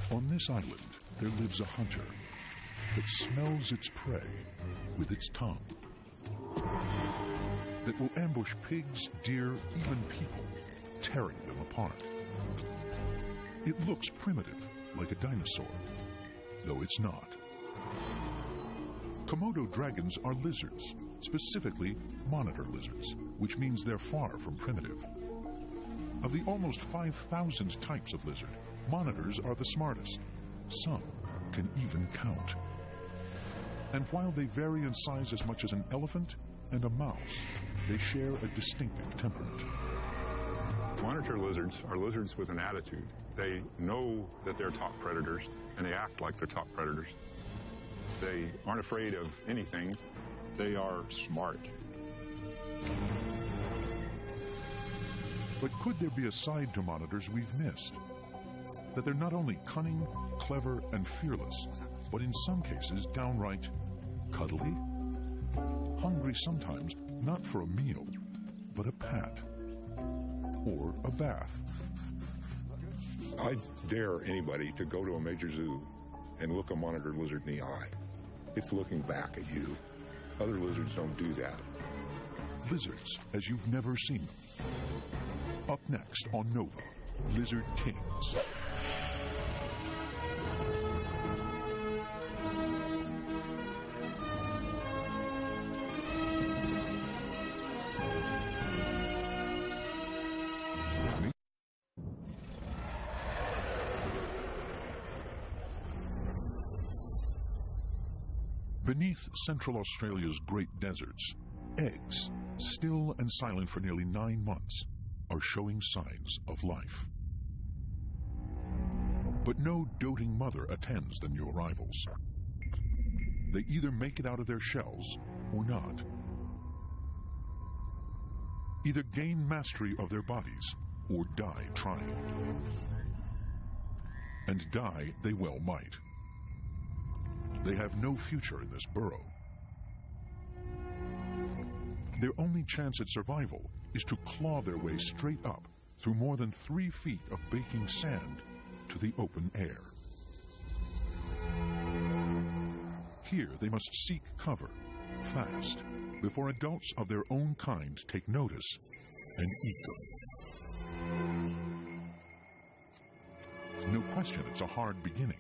On this island, there lives a hunter that smells its prey with its tongue, that will ambush pigs, deer, even people, tearing them apart. It looks primitive, like a dinosaur, though it's not. Komodo dragons are lizards, specifically monitor lizards, which means they're far from primitive. Of the almost 5,000 types of lizard, monitors are the smartest. Some can even count. And while they vary in size as much as an elephant and a mouse, they share a distinctive temperament. Monitor lizards are lizards with an attitude. They know that they're top predators, and they act like they're top predators. They aren't afraid of anything. They are smart. But could there be a side to monitors we've missed? That they're not only cunning, clever, and fearless, but in some cases downright cuddly? Hungry sometimes, not for a meal, but a pat or a bath. I dare anybody to go to a major zoo and look a monitor lizard in the eye. It's looking back at you. Other lizards don't do that. Lizards as you've never seen them. Up next on Nova, Lizard Kings. Beneath Central Australia's great deserts, eggs, still and silent for nearly 9 months, are showing signs of life. But no doting mother attends the new arrivals. They either make it out of their shells or not. Either gain mastery of their bodies or die trying. And die they well might. They have no future in this burrow. Their only chance at survival is to claw their way straight up through more than 3 feet of baking sand to the open air. Here they must seek cover, fast, before adults of their own kind take notice and eat them. No question it's a hard beginning.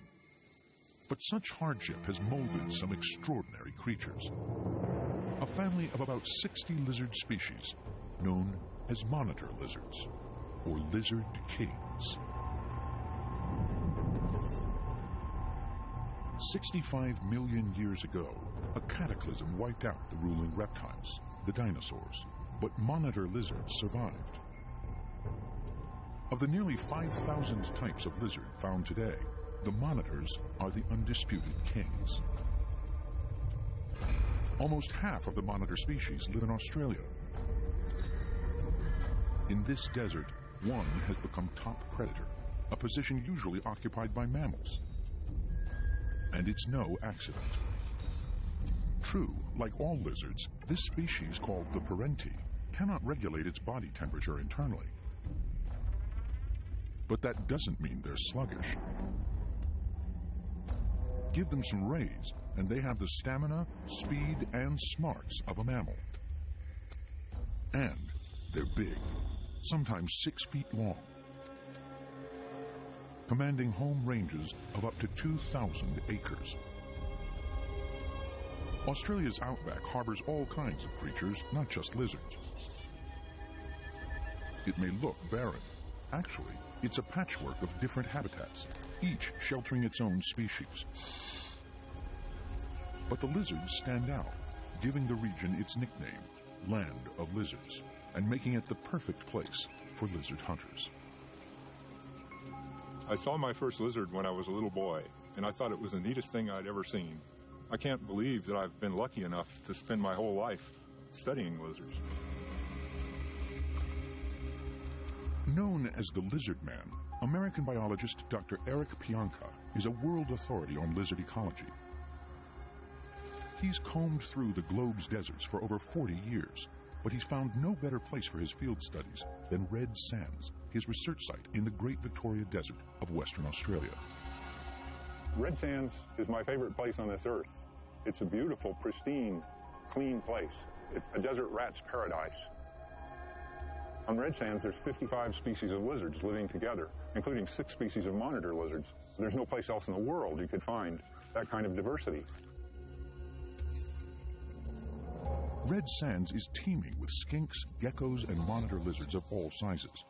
But such hardship has molded some extraordinary creatures. A family of about 60 lizard species, known as monitor lizards, or lizard kings. 65 million years ago, a cataclysm wiped out the ruling reptiles, the dinosaurs, but monitor lizards survived. Of the nearly 5,000 types of lizard found today, the monitors are the undisputed kings. Almost half of the monitor species live in Australia. In this desert, one has become top predator, a position usually occupied by mammals. And it's no accident. True, like all lizards, this species, called the parenti, cannot regulate its body temperature internally. But that doesn't mean they're sluggish. Give them some rays, and they have the stamina, speed, and smarts of a mammal. And they're big, sometimes 6 feet long, commanding home ranges of up to 2,000 acres. Australia's outback harbors all kinds of creatures, not just lizards. It may look barren. Actually, it's a patchwork of different habitats, each sheltering its own species. But the lizards stand out, giving the region its nickname, Land of Lizards, and making it the perfect place for lizard hunters. I saw my first lizard when I was a little boy, and I thought it was the neatest thing I'd ever seen. I can't believe that I've been lucky enough to spend my whole life studying lizards. Known as the Lizard Man, American biologist Dr. Eric Pianka is a world authority on lizard ecology. He's combed through the globe's deserts for over 40 years, but he's found no better place for his field studies than Red Sands, his research site in the Great Victoria Desert of Western Australia. Red Sands is my favorite place on this earth. It's a beautiful, pristine, clean place. It's a desert rat's paradise. On Red Sands, there's 55 species of lizards living together, including 6 species of monitor lizards. There's no place else in the world you could find that kind of diversity. Red Sands is teeming with skinks, geckos, and monitor lizards of all sizes.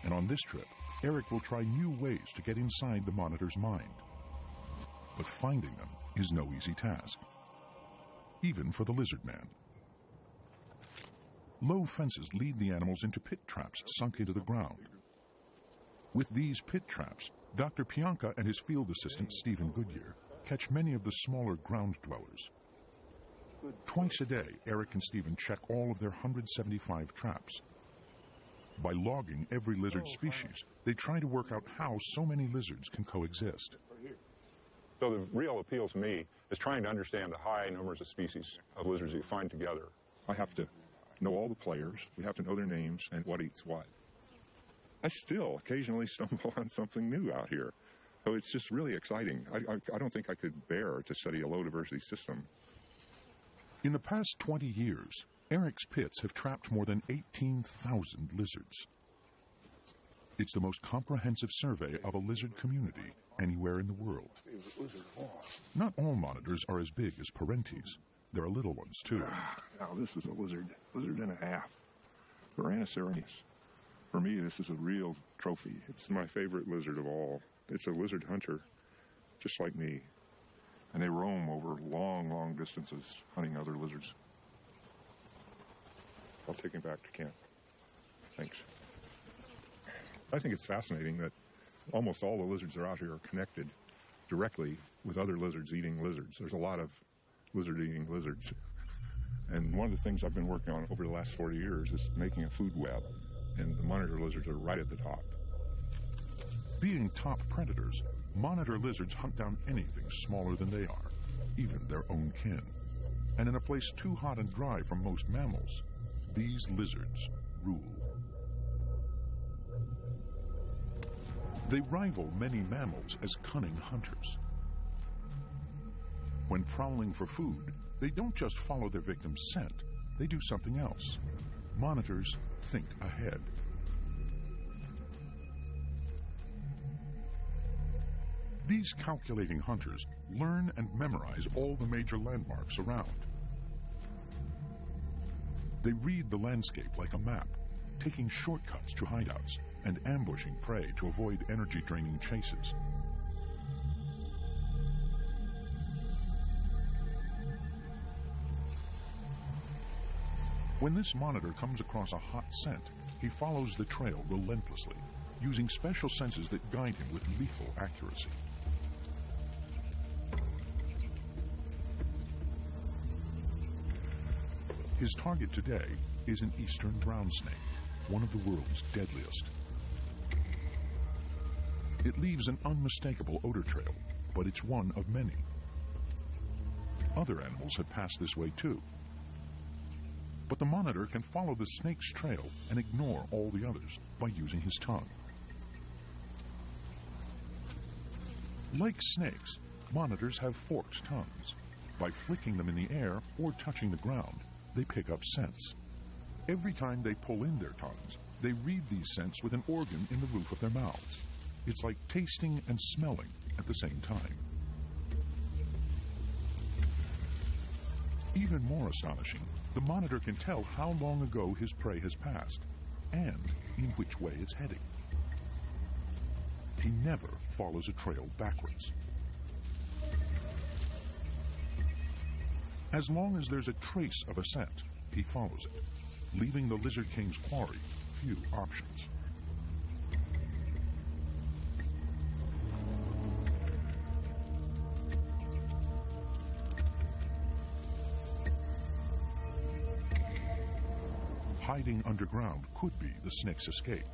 And on this trip, Eric will try new ways to get inside the monitor's mind. But finding them is no easy task, even for the lizard man. Low fences lead the animals into pit traps sunk into the ground. With these pit traps, Dr. Pianka and his field assistant, Stephen Goodyear, catch many of the smaller ground dwellers. Twice a day, Eric and Stephen check all of their 175 traps. By logging every lizard species, they try to work out how so many lizards can coexist. So the real appeal to me is trying to understand the high numbers of species of lizards you find together. I have to know all the players. We have to know their names and what eats what. I still occasionally stumble on something new out here. So it's just really exciting. I don't think I could bear to study a low diversity system. In the past 20 years, Eric's pits have trapped more than 18,000 lizards. It's the most comprehensive survey of a lizard community anywhere in the world. Not all monitors are as big as Parentes. There are little ones, too. Now, this is a lizard and a half. Tyrannosaurus. For me, this is a real trophy. It's my favorite lizard of all. It's a lizard hunter, just like me. And they roam over long, long distances hunting other lizards. I'll take him back to camp. Thanks. I think it's fascinating that almost all the lizards that are out here are connected directly with other lizards eating lizards. There's a lot of lizard-eating lizards. And one of the things I've been working on over the last 40 years is making a food web. And the monitor lizards are right at the top. Being top predators, monitor lizards hunt down anything smaller than they are, even their own kin. And in a place too hot and dry for most mammals, these lizards rule. They rival many mammals as cunning hunters. When prowling for food, they don't just follow their victim's scent, they do something else. Monitors think ahead. These calculating hunters learn and memorize all the major landmarks around. They read the landscape like a map, taking shortcuts to hideouts and ambushing prey to avoid energy-draining chases. When this monitor comes across a hot scent, he follows the trail relentlessly, using special senses that guide him with lethal accuracy. His target today is an eastern brown snake, one of the world's deadliest. It leaves an unmistakable odor trail, but it's one of many. Other animals have passed this way too. But the monitor can follow the snake's trail and ignore all the others by using his tongue. Like snakes, monitors have forked tongues. By flicking them in the air or touching the ground, they pick up scents. Every time they pull in their tongues, they read these scents with an organ in the roof of their mouths. It's like tasting and smelling at the same time. Even more astonishing, the monitor can tell how long ago his prey has passed and in which way it's heading. He never follows a trail backwards. As long as there's a trace of a scent, he follows it, leaving the Lizard King's quarry few options. Hiding underground could be the snake's escape.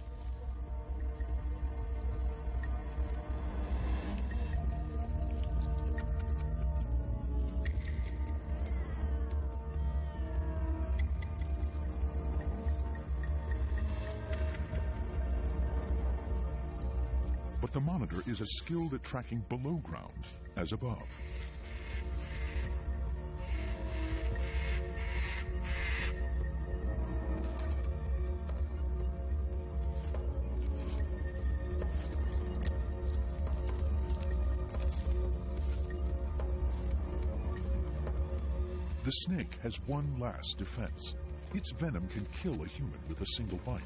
But the monitor is as skilled at tracking below ground as above. The snake has one last defense. Its venom can kill a human with a single bite.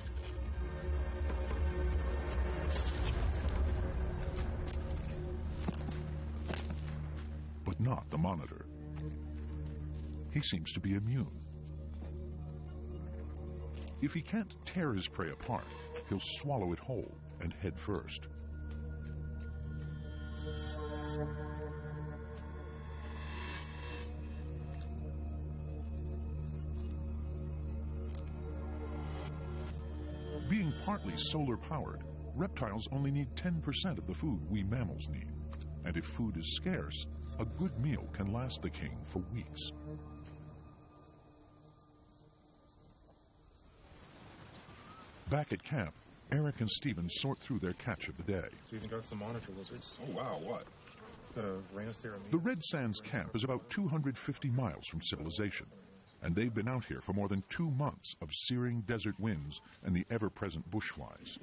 But not the monitor. He seems to be immune. If he can't tear his prey apart, he'll swallow it whole and head first. Being partly solar-powered, reptiles only need 10% of the food we mammals need. And if food is scarce, a good meal can last the king for weeks. Back at camp, Eric and Stephen sort through their catch of the day. Stephen got some monitor lizards. Oh, wow, what? The Red Sands camp is about 250 miles from civilization, and they've been out here for more than 2 months of searing desert winds and the ever-present bushflies.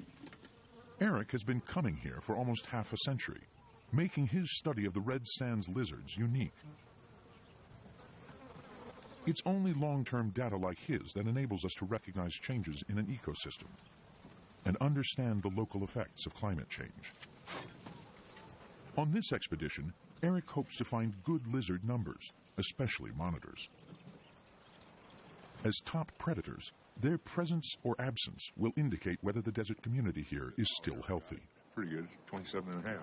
Eric has been coming here for almost half a century, making his study of the Red Sands lizards unique. It's only long-term data like his that enables us to recognize changes in an ecosystem and understand the local effects of climate change. On this expedition, Eric hopes to find good lizard numbers, especially monitors. As top predators, their presence or absence will indicate whether the desert community here is still healthy. Pretty good. 27.5.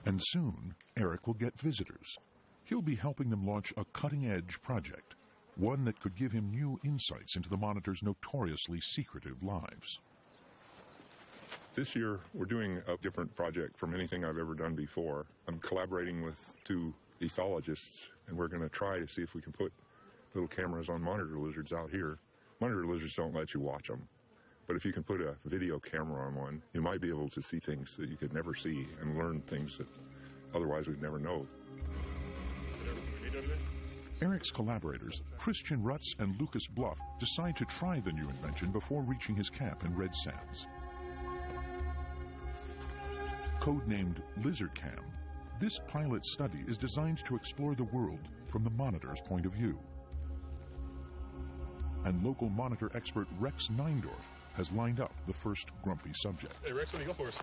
And soon, Eric will get visitors. He'll be helping them launch a cutting-edge project, one that could give him new insights into the monitor's notoriously secretive lives. This year, we're doing a different project from anything I've ever done before. I'm collaborating with 2 ethologists, and we're going to try to see if we can put little cameras on monitor lizards out here. Monitor lizards don't let you watch them, but if you can put a video camera on one, you might be able to see things that you could never see and learn things that otherwise we'd never know. Eric's collaborators, Christian Rutz and Lucas Bluff, decide to try the new invention before reaching his camp in Red Sands. Codenamed LizardCam, this pilot study is designed to explore the world from the monitor's point of view. And local monitor expert Rex Neindorf has lined up the first grumpy subject. Hey, Rex, what do you got for us?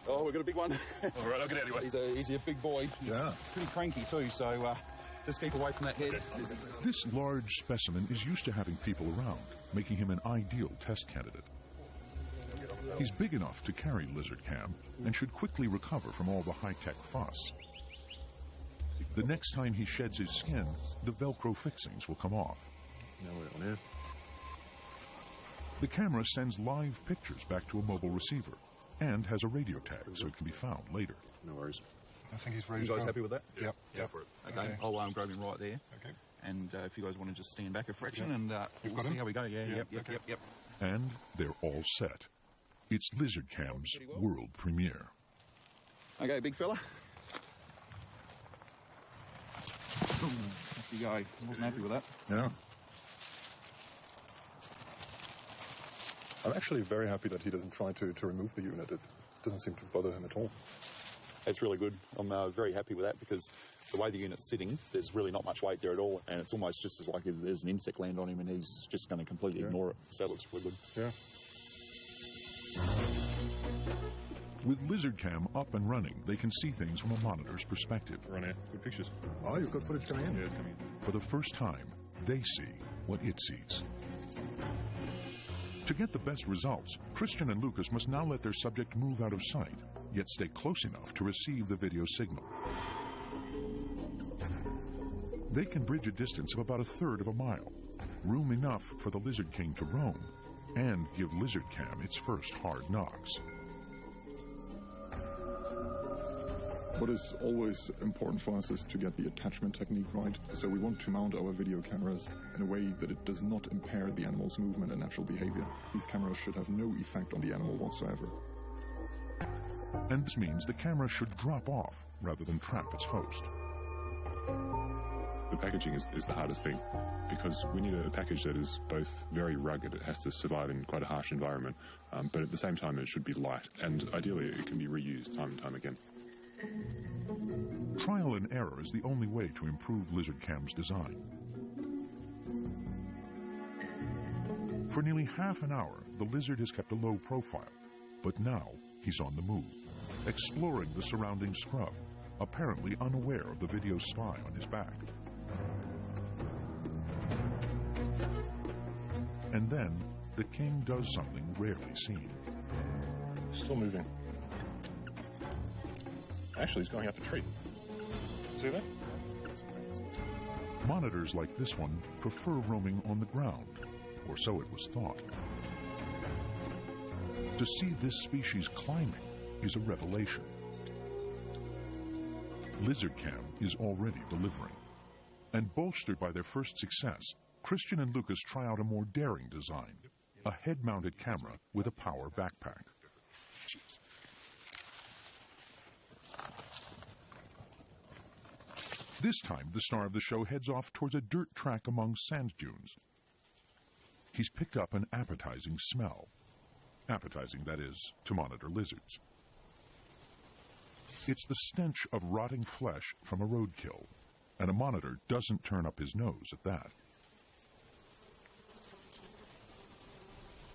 Oh, we've got a big one. All right, I'll get out of the way. He's a big boy. Yeah. Pretty cranky too, so just keep away from that head. This large specimen is used to having people around, making him an ideal test candidate. He's big enough to carry LizardCam and should quickly recover from all the high-tech fuss. The next time he sheds his skin, the Velcro fixings will come off. Now we're on here. The camera sends live pictures back to a mobile receiver and has a radio tag so it can be found later. No worries. I think he's ready You to guys go. happy with that? Yep. Go for it. Okay, I'll grab him right there. Okay. And if you guys want to just stand back a fraction and we'll got see him? how we go. Yeah, Yeah, yep. And they're all set. It's LizardCam's world premiere. Okay, big fella. Off you go. I wasn't happy with that. Yeah. I'm actually very happy that he doesn't try to remove the unit. It doesn't seem to bother him at all. It's really good. I'm very happy with that because the way the unit's sitting, there's really not much weight there at all, and it's almost just as like there's an insect land on him and he's just going to completely ignore it. So it looks really good. Yeah. With LizardCam up and running, they can see things from a monitor's perspective. We're on here. Good pictures. Oh, you've got footage coming in? Yeah, it's coming. For the first time, they see what it sees. To get the best results, Christian and Lucas must now let their subject move out of sight, yet stay close enough to receive the video signal. They can bridge a distance of about 1/3 of a mile, room enough for the Lizard King to roam, and give LizardCam its first hard knocks. What is always important for us is to get the attachment technique right. So we want to mount our video cameras in a way that it does not impair the animal's movement and natural behavior. These cameras should have no effect on the animal whatsoever. And this means the camera should drop off rather than trap its host. The packaging is the hardest thing, because we need a package that is both very rugged, it has to survive in quite a harsh environment, but at the same time it should be light, and ideally it can be reused time and time again. Trial and error is the only way to improve LizardCam's design. For nearly half an hour, the lizard has kept a low profile, but now he's on the move, exploring the surrounding scrub, apparently unaware of the video spy on his back. And then, the king does something rarely seen. Still moving. Actually, he's going up a tree. See that? Monitors like this one prefer roaming on the ground, or so it was thought. To see this species climbing is a revelation. LizardCam is already delivering. And bolstered by their first success, Christian and Lucas try out a more daring design, a head-mounted camera with a power backpack. This time, the star of the show heads off towards a dirt track among sand dunes. He's picked up an appetizing smell. Appetizing, that is, to monitor lizards. It's the stench of rotting flesh from a roadkill, and a monitor doesn't turn up his nose at that.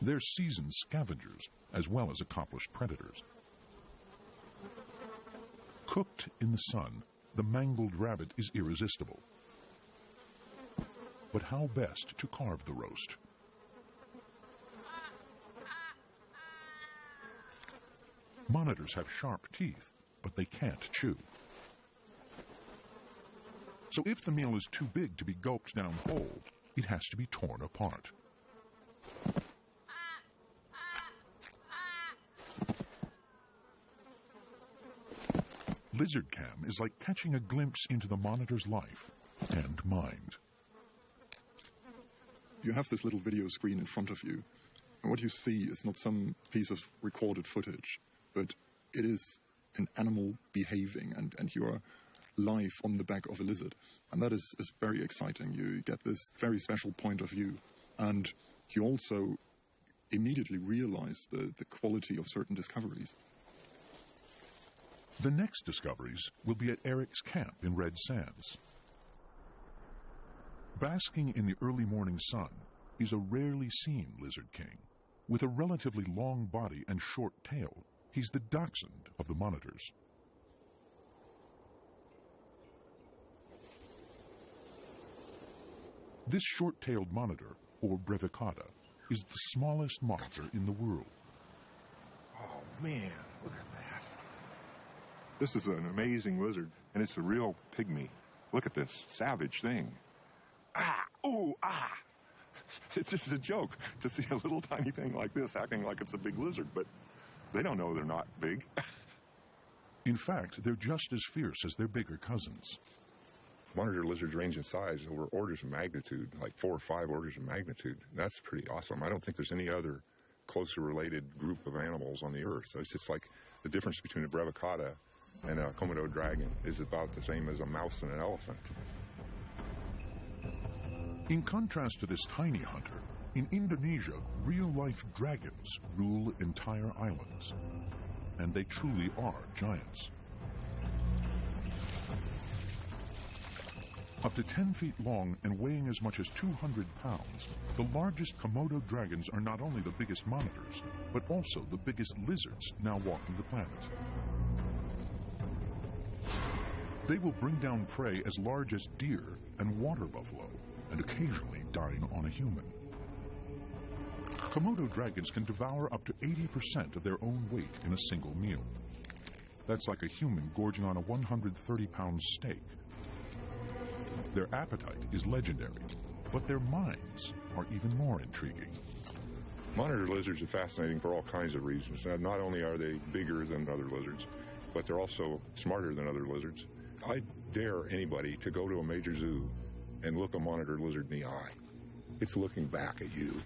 They're seasoned scavengers, as well as accomplished predators. Cooked in the sun, the mangled rabbit is irresistible. But how best to carve the roast? Monitors have sharp teeth, but they can't chew. So if the meal is too big to be gulped down whole, it has to be torn apart. LizardCam is like catching a glimpse into the monitor's life and mind. You have this little video screen in front of you, and what you see is not some piece of recorded footage, but it is an animal behaving, and you're live on the back of a lizard. And that is very exciting. You get this very special point of view, and you also immediately realize the quality of certain discoveries. The next discoveries will be at Eric's camp in Red Sands. Basking in the early morning sun is a rarely seen lizard king. With a relatively long body and short tail, he's the dachshund of the monitors. This short-tailed monitor, or brevicata, is the smallest monitor in the world. Oh, man, look at that. This is an amazing lizard, and it's a real pygmy. Look at this savage thing. Ah, ooh, ah. It's just a joke to see a little tiny thing like this acting like it's a big lizard, but they don't know they're not big. In fact, they're just as fierce as their bigger cousins. Monitor lizards range in size over orders of magnitude, like 4 or 5 orders of magnitude. That's pretty awesome. I don't think there's any other closely related group of animals on the earth. So it's just like the difference between a brevicata and a Komodo dragon is about the same as a mouse and an elephant. In contrast to this tiny hunter, in Indonesia, real-life dragons rule entire islands. And they truly are giants. Up to 10 feet long and weighing as much as 200 pounds, the largest Komodo dragons are not only the biggest monitors, but also the biggest lizards now walking the planet. They will bring down prey as large as deer and water buffalo, and occasionally dine on a human. Komodo dragons can devour up to 80% of their own weight in a single meal. That's like a human gorging on a 130-pound steak. Their appetite is legendary, but their minds are even more intriguing. Monitor lizards are fascinating for all kinds of reasons. Not only are they bigger than other lizards, but they're also smarter than other lizards. I dare anybody to go to a major zoo and look a monitor lizard in the eye. It's looking back at you.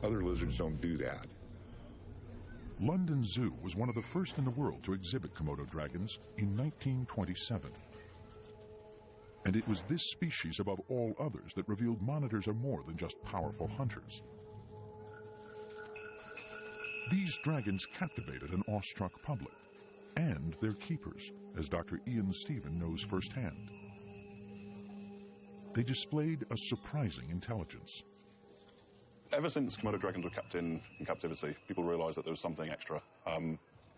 Other lizards don't do that. London Zoo was one of the first in the world to exhibit Komodo dragons in 1927. And it was this species above all others that revealed monitors are more than just powerful hunters. These dragons captivated an awestruck public and their keepers, as Dr. Ian Stephen knows firsthand. They displayed a surprising intelligence. Ever since Komodo dragons were kept in captivity, people realised that there was something extra.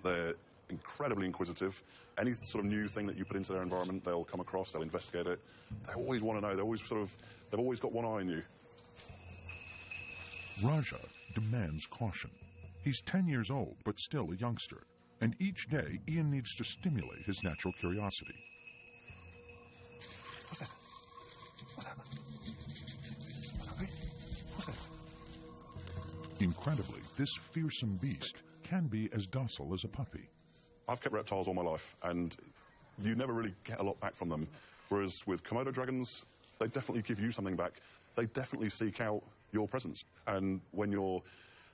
They're incredibly inquisitive. Any sort of new thing that you put into their environment, they'll come across, they'll investigate it. They always want to know. They've always got one eye on you. Raja demands caution. He's 10 years old, but still a youngster. And each day, Ian needs to stimulate his natural curiosity. What's that? What's that? What's that? Incredibly, this fearsome beast can be as docile as a puppy. I've kept reptiles all my life, and you never really get a lot back from them. Whereas with Komodo dragons, they definitely give you something back. They definitely seek out your presence. And when you're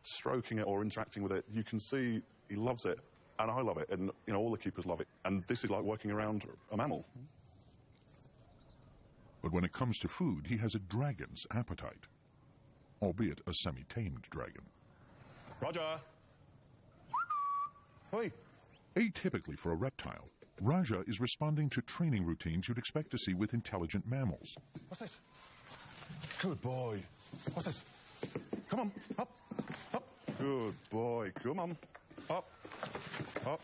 stroking it or interacting with it, you can see he loves it, and I love it, and all the keepers love it. And this is like working around a mammal. But when it comes to food, he has a dragon's appetite, albeit a semi-tamed dragon. Roger! Oi! Atypically for a reptile, Raja is responding to training routines you'd expect to see with intelligent mammals. What's this? Good boy. What's this? Come on, up, up. Good boy. Come on, up, up.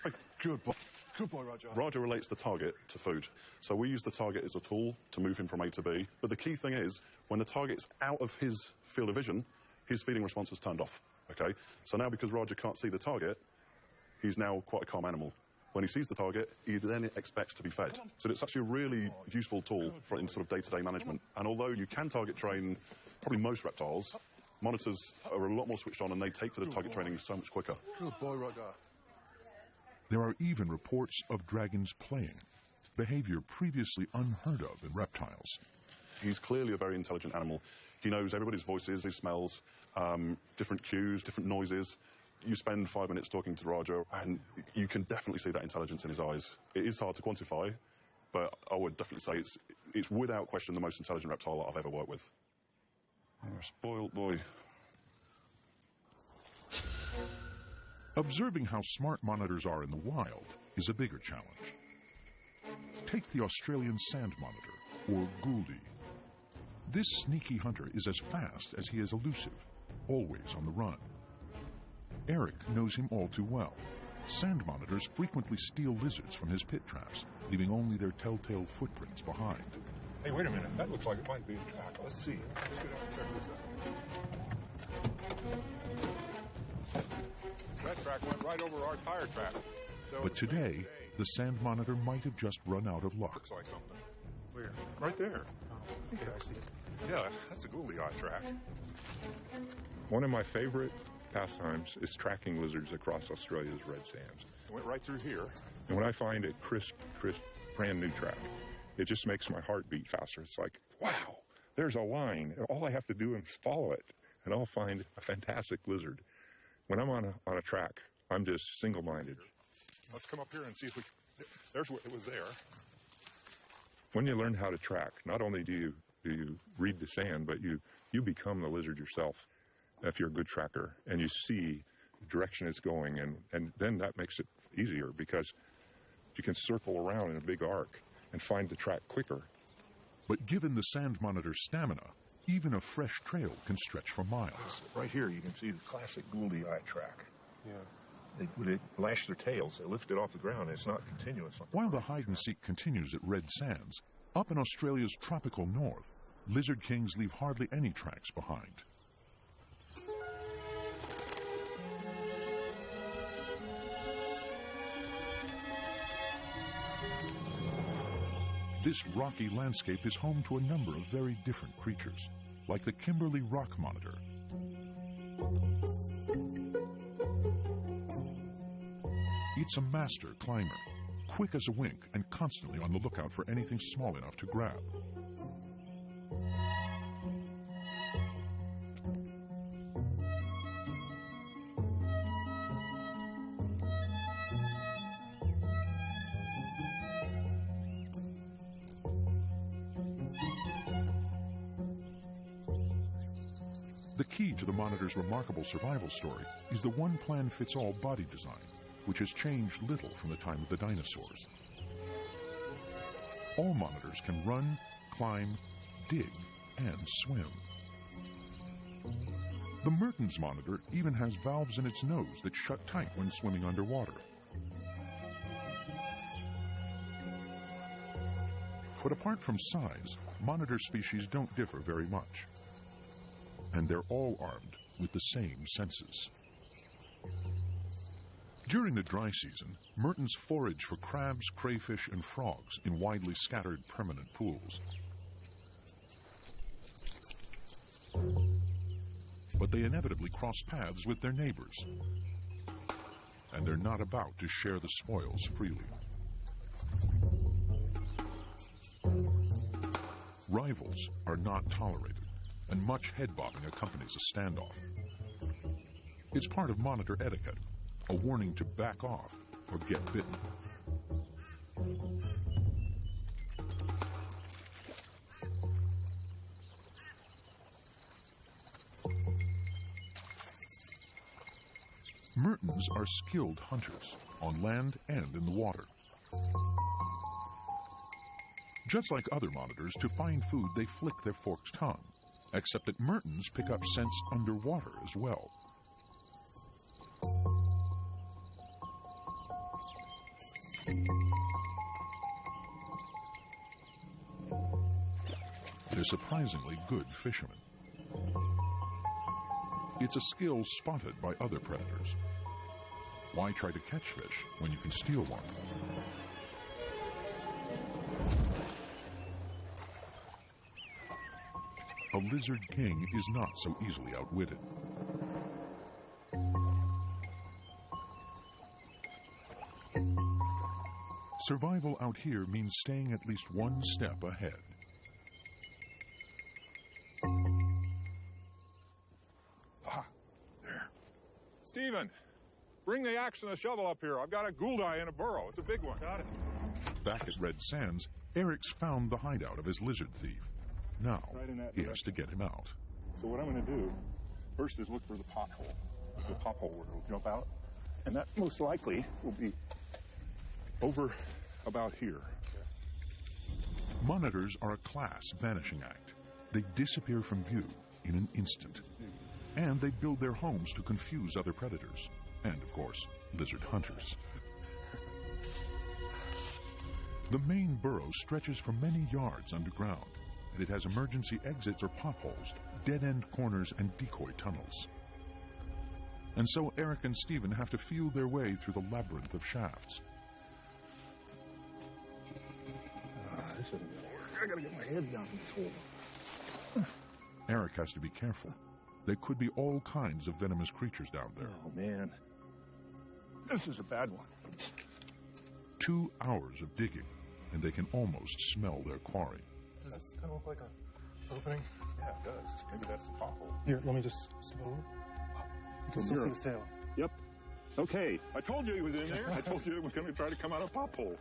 Hey, good boy. Good boy, Raja. Raja relates the target to food. So we use the target as a tool to move him from A to B. But the key thing is, when the target's out of his field of vision, his feeding response is turned off. Okay? So now because Raja can't see the target, he's now quite a calm animal. When he sees the target, he then expects to be fed. So it's actually a really useful tool for in sort of day-to-day management. And although you can target train probably most reptiles, monitors are a lot more switched on and they take to the target training so much quicker. Good boy, Raja. There are even reports of dragons playing, behavior previously unheard of in reptiles. He's clearly a very intelligent animal. He knows everybody's voices, his smells, different cues, different noises. You spend 5 minutes talking to Raja, and you can definitely see that intelligence in his eyes. It is hard to quantify, but I would definitely say it's without question the most intelligent reptile that I've ever worked with. You're a spoiled boy. Observing how smart monitors are in the wild is a bigger challenge. Take the Australian sand monitor, or Gouldy. This sneaky hunter is as fast as he is elusive, always on the run. Eric knows him all too well. Sand monitors frequently steal lizards from his pit traps, leaving only their telltale footprints behind. Hey, wait a minute. That looks like it might be a track. Let's see. Let's get out and check this out. That track went right over our tire track. So But today, the sand monitor might have just run out of luck. Looks like something. Where? Right there. I see it. Yeah, that's a googly eye track. One of my favorite pastimes is tracking lizards across Australia's red sands. Went right through here. And when I find a crisp, brand new track, it just makes my heart beat faster. It's like, wow, there's a line. All I have to do is follow it, and I'll find a fantastic lizard. When I'm on a track, I'm just single-minded. Let's come up here and see if we... There's what it was there. When you learn how to track, not only do you read the sand, but you become the lizard yourself if you're a good tracker, and you see the direction it's going, and then that makes it easier because you can circle around in a big arc and find the track quicker. But given the sand monitor's stamina, even a fresh trail can stretch for miles. Right here, you can see the classic gouldy eye track. Yeah. They lash their tails, they lift it off the ground, and it's not continuous. While the hide-and-seek continues at Red Sands, up in Australia's tropical north, lizard kings leave hardly any tracks behind. This rocky landscape is home to a number of very different creatures, like the Kimberley rock monitor. It's a master climber, quick as a wink and constantly on the lookout for anything small enough to grab. The key to the monitor's remarkable survival story is the one-plan-fits-all body design, which has changed little from the time of the dinosaurs. All monitors can run, climb, dig, and swim. The Mertens monitor even has valves in its nose that shut tight when swimming underwater. But apart from size, monitor species don't differ very much. And they're all armed with the same senses. During the dry season, Mertens forage for crabs, crayfish, and frogs in widely scattered permanent pools. But they inevitably cross paths with their neighbors, and they're not about to share the spoils freely. Rivals are not tolerated, and much head-bobbing accompanies a standoff. It's part of monitor etiquette, a warning to back off or get bitten. Mertens are skilled hunters, on land and in the water. Just like other monitors, to find food they flick their forked tongue, except that Mertens pick up scents underwater as well. They're surprisingly good fishermen. It's a skill spotted by other predators. Why try to catch fish when you can steal one? A lizard king is not so easily outwitted. Survival out here means staying at least one step ahead. There. Stephen, bring the axe and the shovel up here. I've got a ghoul-eye in a burrow. It's a big one. Got it. Back at Red Sands, Eric's found the hideout of his lizard thief. Now, he has to get him out. So what I'm going to do first is look for the pothole where it'll jump out. And that most likely will be over about here. Monitors are a class vanishing act. They disappear from view in an instant. And they build their homes to confuse other predators. And, of course, lizard hunters. The main burrow stretches for many yards underground, and it has emergency exits or potholes, dead-end corners, and decoy tunnels. And so Eric and Stephen have to feel their way through the labyrinth of shafts. This isn't going to work. I got to get my head down in this hole. Eric has to be careful. There could be all kinds of venomous creatures down there. Oh, man. This is a bad one. 2 hours of digging, and they can almost smell their quarry. Does this kind of look like an opening? Yeah, it does. Maybe that's the pothole. Here, let me just step over. You can still see the tail. Yep. Okay. I told you he was in there. I told you it was going to try to come out of pothole.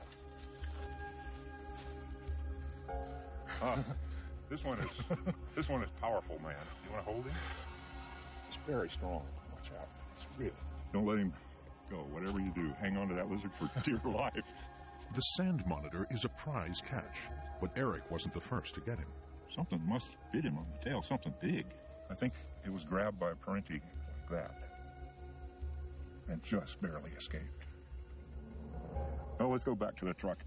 This one is powerful, man. You want to hold him? It's very strong. Watch out. It's real. Don't let him go. Whatever you do, hang on to that lizard for dear life. The sand monitor is a prize catch, but Eric wasn't the first to get him. Something must fit him on the tail, something big. I think it was grabbed by a parenti like that and just barely escaped. Oh, let's go back to the truck.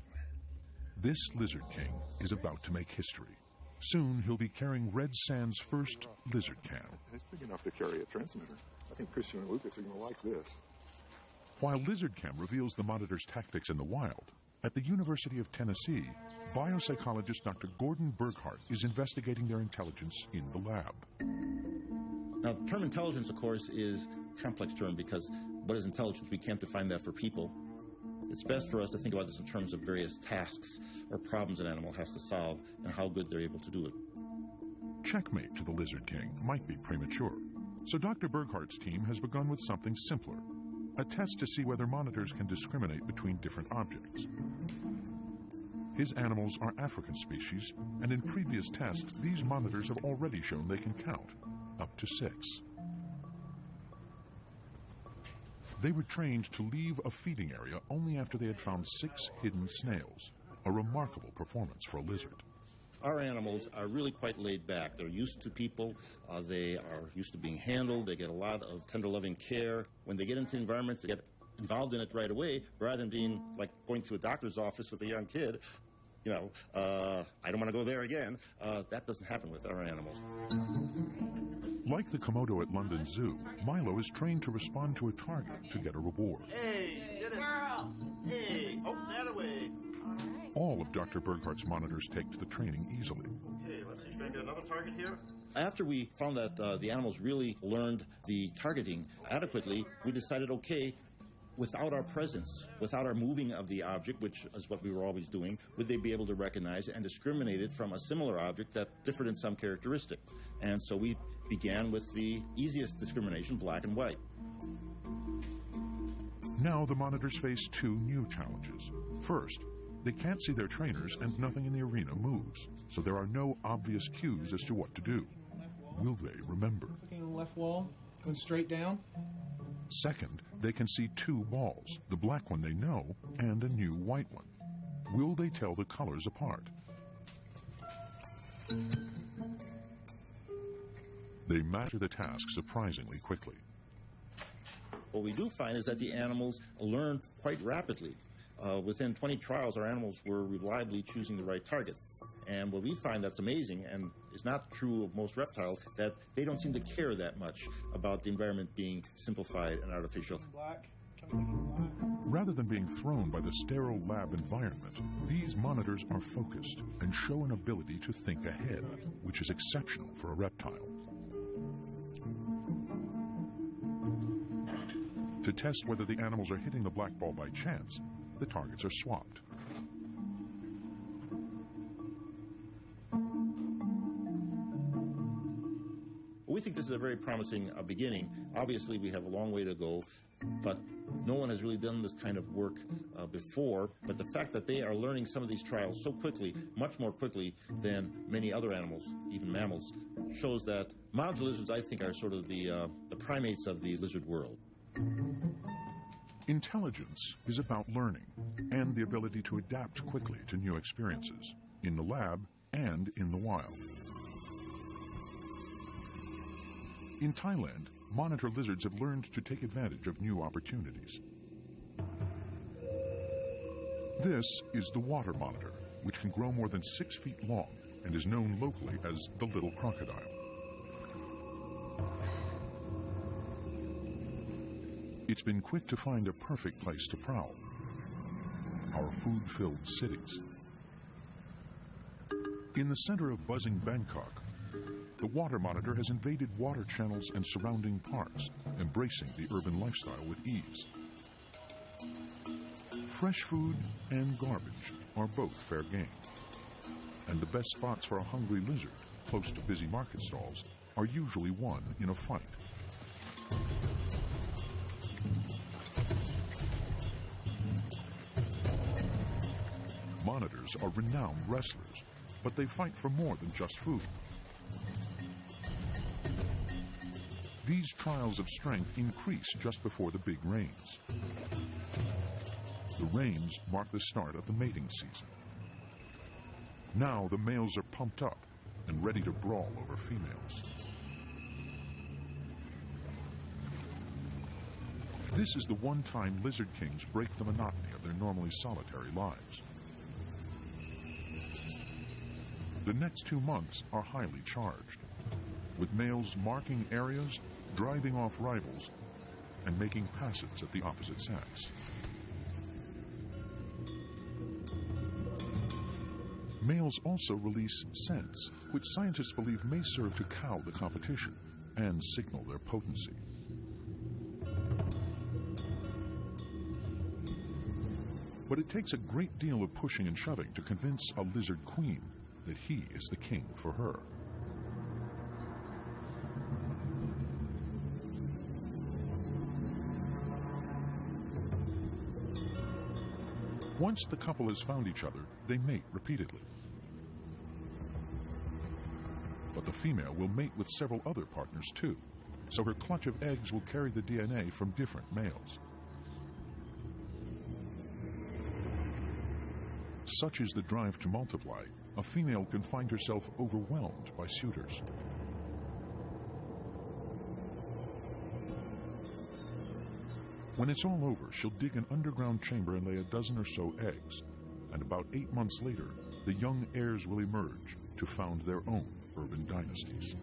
This Lizard King is about to make history. Soon he'll be carrying Red Sand's first lizard cam. It's big enough to carry a transmitter. I think Christian and Lucas are going to like this. While Lizard Cam reveals the monitor's tactics in the wild, at the University of Tennessee, biopsychologist Dr. Gordon Burghardt is investigating their intelligence in the lab. Now, the term intelligence, of course, is a complex term because what is intelligence? We can't define that for people. It's best for us to think about this in terms of various tasks or problems an animal has to solve and how good they're able to do it. Checkmate to the lizard king might be premature, so Dr. Burghart's team has begun with something simpler, a test to see whether monitors can discriminate between different objects. His animals are African species, and in previous tests, these monitors have already shown they can count up to 6. They were trained to leave a feeding area only after they had found 6 hidden snails, a remarkable performance for a lizard. Our animals are really quite laid back. They're used to people. They are used to being handled. They get a lot of tender, loving care. When they get into environments, they get involved in it right away, rather than being like going to a doctor's office with a young kid. You know, I don't want to go there again. That doesn't happen with our animals. Like the Komodo at London Zoo, Milo is trained to respond to a target to get a reward. Hey, get it. Girl. Hey, open that away. All of Dr. Burghart's monitors take to the training easily. Okay, let's see if I can get another target here. After we found that the animals really learned the targeting adequately, we decided, okay, without our presence, without our moving of the object, which is what we were always doing, would they be able to recognize and discriminate it from a similar object that differed in some characteristic? And so we began with the easiest discrimination, black and white. Now the monitors face 2 new challenges. First, they can't see their trainers and nothing in the arena moves, so there are no obvious cues as to what to do. Will they remember? Looking on the left wall, going straight down. Second, they can see 2 balls, the black one they know and a new white one. Will they tell the colors apart? They master the task surprisingly quickly. What we do find is that the animals learn quite rapidly. Within 20 trials, our animals were reliably choosing the right target. And what we find that's amazing, and is not true of most reptiles, that they don't seem to care that much about the environment being simplified and artificial. Rather than being thrown by the sterile lab environment, these monitors are focused and show an ability to think ahead, which is exceptional for a reptile. To test whether the animals are hitting the black ball by chance, the targets are swapped. We think this is a very promising beginning. Obviously, we have a long way to go, but no one has really done this kind of work before. But the fact that they are learning some of these trials so quickly, much more quickly than many other animals, even mammals, shows that monitor lizards, I think, are sort of the primates of the lizard world. Intelligence is about learning and the ability to adapt quickly to new experiences, in the lab and in the wild. In Thailand, monitor lizards have learned to take advantage of new opportunities. This is the water monitor, which can grow more than 6 feet long and is known locally as the little crocodile. It's been quick to find a perfect place to prowl. Our food-filled cities. In the center of buzzing Bangkok, the water monitor has invaded water channels and surrounding parks, embracing the urban lifestyle with ease. Fresh food and garbage are both fair game. And the best spots for a hungry lizard, close to busy market stalls, are usually won in a fight. Monitors are renowned wrestlers, but they fight for more than just food. These trials of strength increase just before the big rains. The rains mark the start of the mating season. Now the males are pumped up and ready to brawl over females. This is the one time lizard kings break the monotony of their normally solitary lives. The next 2 months are highly charged, with males marking areas, driving off rivals, and making passes at the opposite sex. Males also release scents, which scientists believe may serve to cow the competition and signal their potency. But it takes a great deal of pushing and shoving to convince a lizard queen that he is the king for her. Once the couple has found each other, they mate repeatedly. But the female will mate with several other partners too, so her clutch of eggs will carry the DNA from different males. Such is the drive to multiply, a female can find herself overwhelmed by suitors. When it's all over, she'll dig an underground chamber and lay a dozen or so eggs. And about 8 months later, the young heirs will emerge to found their own urban dynasties.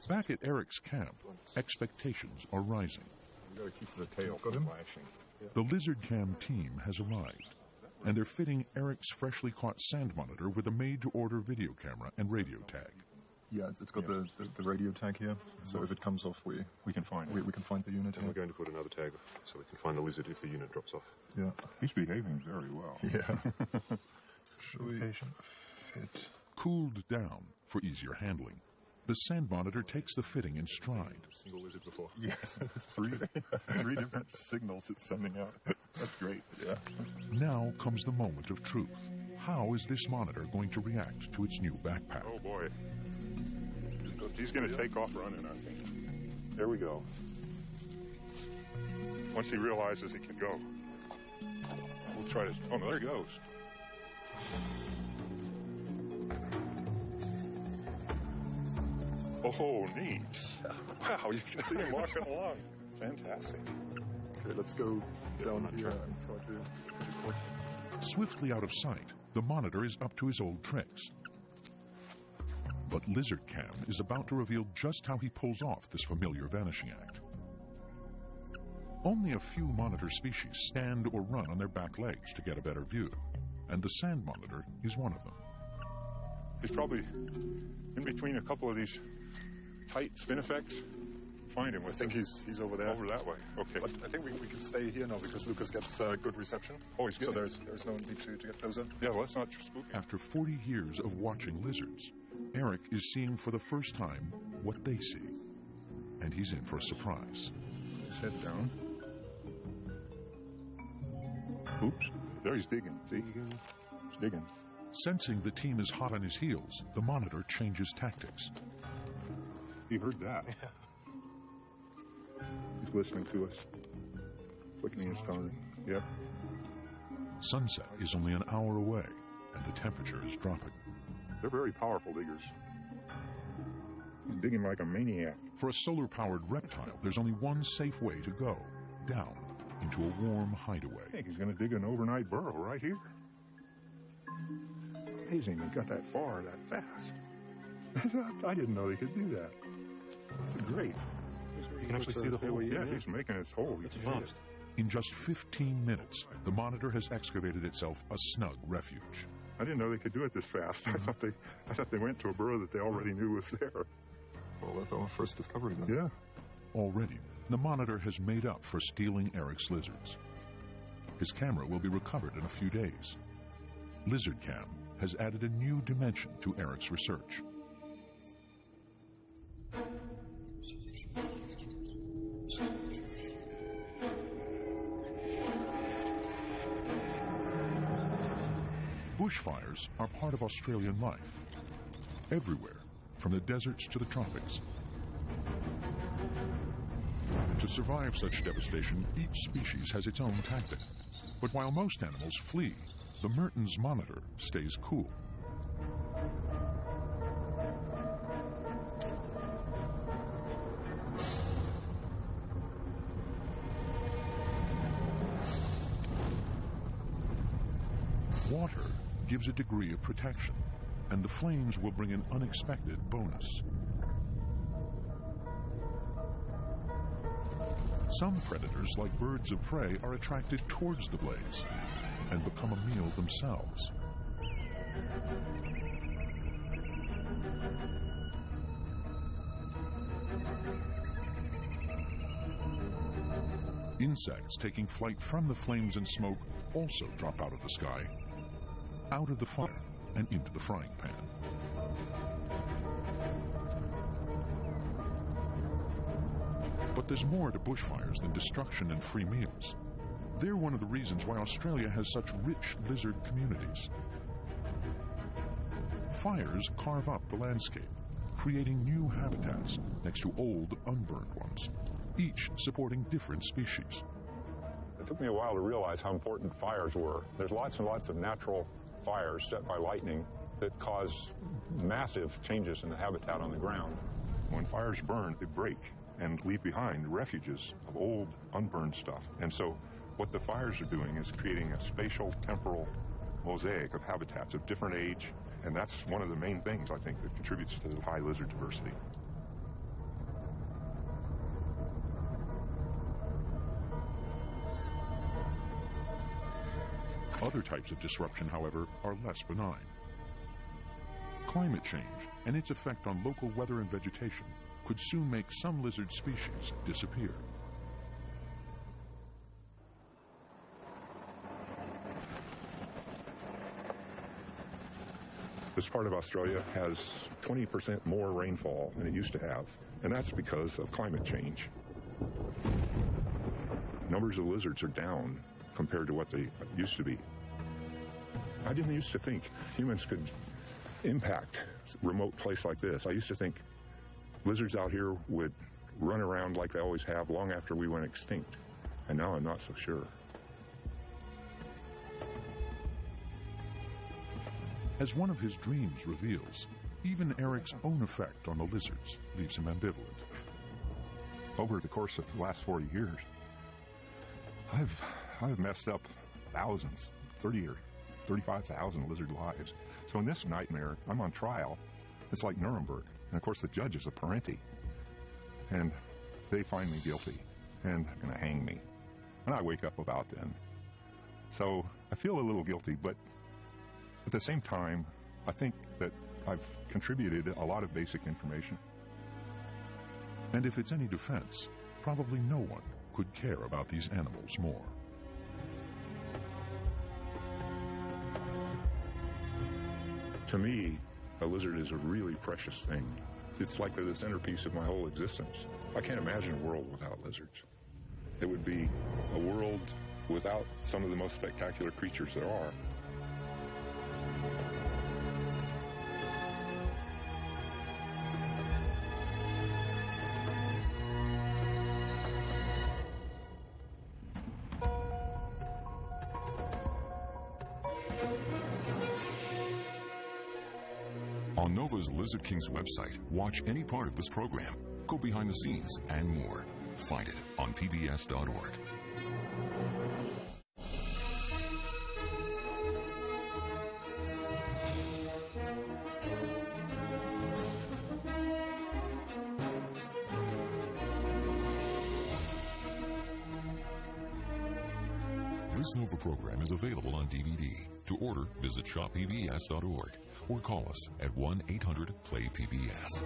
Back at Eric's camp, expectations are rising. We've got to keep the tail from flashing. The Lizard Cam team has arrived, and they're fitting Eric's freshly caught sand monitor with a made-to-order video camera and radio tag. Yeah, it's got the radio tag here, so if it comes off, we can find it. We can find the unit. And we're going to put another tag so we can find the lizard if the unit drops off. Yeah. He's behaving very well. Yeah. Fit. Cooled down for easier handling, the sand monitor takes the fitting in stride. Single lizard before. Yes, it's three different signals it's sending out. That's great, yeah. Now comes the moment of truth. How is this monitor going to react to its new backpack? Oh boy. He's going to take off running, I think. There we go. Once he realizes he can go, we'll try to... Oh, no, there he goes. Oh, neat. Wow, you can see him walking along. Fantastic. Okay, let's go down here and try to... Swiftly out of sight, the monitor is up to his old tricks. But Lizard Cam is about to reveal just how he pulls off this familiar vanishing act. Only a few monitor species stand or run on their back legs to get a better view, and the sand monitor is one of them. He's probably in between a couple of these tight spin effects. Find him with I think he's over there. Over that way. Okay. But I think we can stay here now because Lucas gets good reception. Oh, he's so getting there's no need to get closer. Yeah, well, let's not spook him. After 40 years of watching lizards, Eric is seeing for the first time what they see, and he's in for a surprise. His head down. Oops. There he's digging. See? He's digging. Sensing the team is hot on his heels, the monitor changes tactics. You heard that. Yeah. He's listening to us. Quickening his tongue. Yep. Sunset is only an hour away, and the temperature is dropping. They're very powerful diggers. He's digging like a maniac. For a solar-powered reptile, there's only one safe way to go, down into a warm hideaway. I think he's going to dig an overnight burrow right here. Amazing he got that far that fast. I didn't know they could do that. It's great. You can actually see the hole. Yeah, he's making his hole. That's fast. In just 15 minutes, the monitor has excavated itself a snug refuge. I didn't know they could do it this fast. I thought they went to a burrow that they already knew was there. Well, that's our first discovery then. Yeah. Already, the monitor has made up for stealing Eric's lizards. His camera will be recovered in a few days. Lizard Cam has added a new dimension to Eric's research. Bushfires are part of Australian life, everywhere, from the deserts to the tropics. To survive such devastation, each species has its own tactic. But while most animals flee, the Mertens monitor stays cool. Water gives a degree of protection, and the flames will bring an unexpected bonus. Some predators, like birds of prey, are attracted towards the blaze and become a meal themselves. Insects taking flight from the flames and smoke also drop out of the sky, out of the fire, and into the frying pan. But there's more to bushfires than destruction and free meals. They're one of the reasons why Australia has such rich lizard communities. Fires carve up the landscape, creating new habitats next to old, unburned ones, each supporting different species. It took me a while to realize how important fires were. There's lots and lots of natural fires set by lightning that cause massive changes in the habitat on the ground. When fires burn, they break and leave behind refuges of old, unburned stuff. And so what the fires are doing is creating a spatial, temporal mosaic of habitats of different age, and that's one of the main things, I think, that contributes to the high lizard diversity. Other types of disruption, however, are less benign. Climate change and its effect on local weather and vegetation could soon make some lizard species disappear. This part of Australia has 20% more rainfall than it used to have, and that's because of climate change. Numbers of lizards are down compared to what they used to be. I didn't used to think humans could impact a remote place like this. I used to think lizards out here would run around like they always have long after we went extinct, and now I'm not so sure. As one of his dreams reveals, even Eric's own effect on the lizards leaves him ambivalent. Over the course of the last 40 years, I've messed up thousands, 30 or 35,000 lizard lives. So in this nightmare, I'm on trial. It's like Nuremberg. And of course, the judge is a Parenti. And they find me guilty and they're going to hang me. And I wake up about then. So I feel a little guilty, but at the same time, I think that I've contributed a lot of basic information. And if it's any defense, probably no one could care about these animals more. To me, a lizard is a really precious thing. It's like they're the centerpiece of my whole existence. I can't imagine a world without lizards. It would be a world without some of the most spectacular creatures there are. On Nova's Lizard Kings website, watch any part of this program, go behind the scenes, and more. Find it on PBS.org. This Nova program is available on DVD. To order, visit shoppbs.org or call us at 1-800-PLAY-PBS.